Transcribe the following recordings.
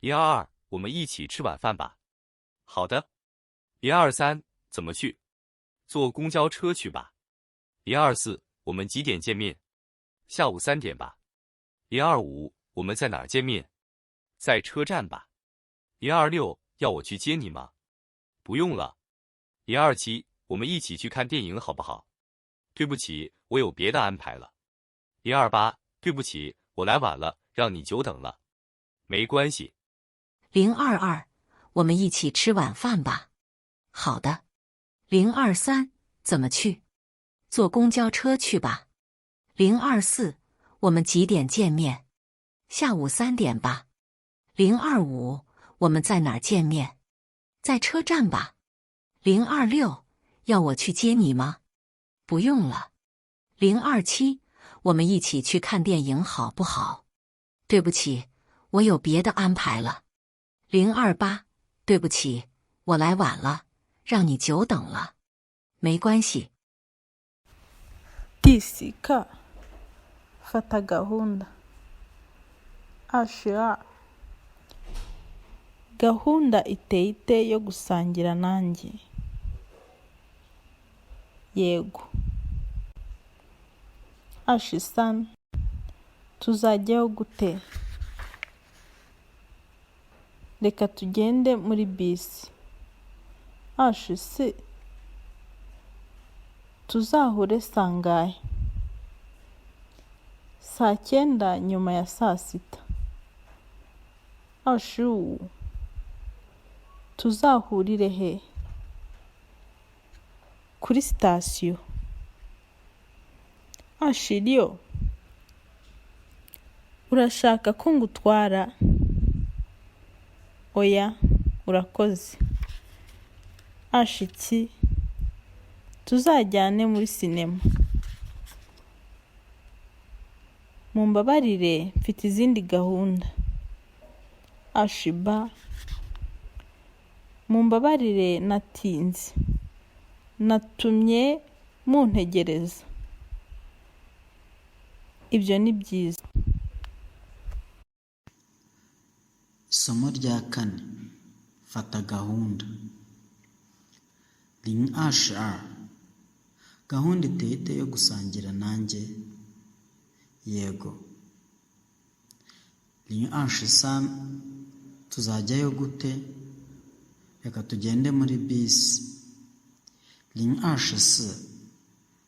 122，我们一起吃晚饭吧。好的。123，怎么去？坐公交车去吧。124，我们几点见面？下午3点吧。125，我们在哪儿见面？在车站吧。126，要我去接你吗？不用了。127，我们一起去看电影好不好？对不起，我有别的安排了。128，对不起，我来晚了，让你久等了。没关系。022，我们一起吃晚饭吧。好的。023，怎么去？坐公交车去吧。024，我们几点见面？下午3点吧。025，我们在哪儿见面？在车站吧。026，要我去接你吗？不用了。027，我们一起去看电影好不好？对不起，我有别的安排了。028，对不起，我来晚了，让你久等了。没关系。Tisika fata gahunda. Ashira gahunda iteye ite yo gusangira nanjye? Yego. Ashisan, tuzajyayo gute? Reka tugende muri bisi. Ashisi, tuzahure sangahe? Saa 9 nyuma ya saa 6. Ashu, tuzahurire he? Kuri sitasiyo. Ashiriyo, urashaka ko ngutwara? Oya, urakoze. Ashiki, tuzajyane muri sinema. Mumbabarire, mfite izindi gahunda. Ashiba, mumbabarire natinze. Natumye muntegereza. Ibyo ni byiza. Isomo rya 4. Fata gahunda. Ling-ashar. Gahunda iteye ite yo gusangira nanjye? Yego. Ling-ashsan, tuzajyayo gute? Reka tugende muri bisi. Ling-ashs,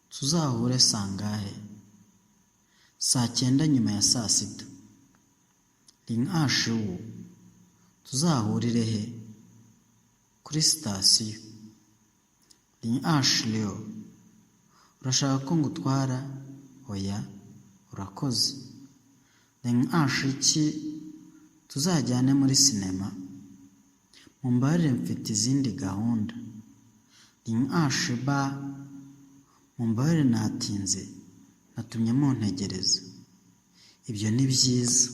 tuzahure sangahe? Saa 9 nyuma ya saa 6. Ling-ashu, tuzahurire he? Kuri sitasiyo. Ling-ashliyo, urashaka ko ngutwara? Oya, urakoze. Ling-ashiki, tuzajyane muri sinema. Mumbabarire, mfite izindi gahunda. Ling-ashiba, mumbabarire natinze. Natumye muntegereza. Ibyo ni byiza.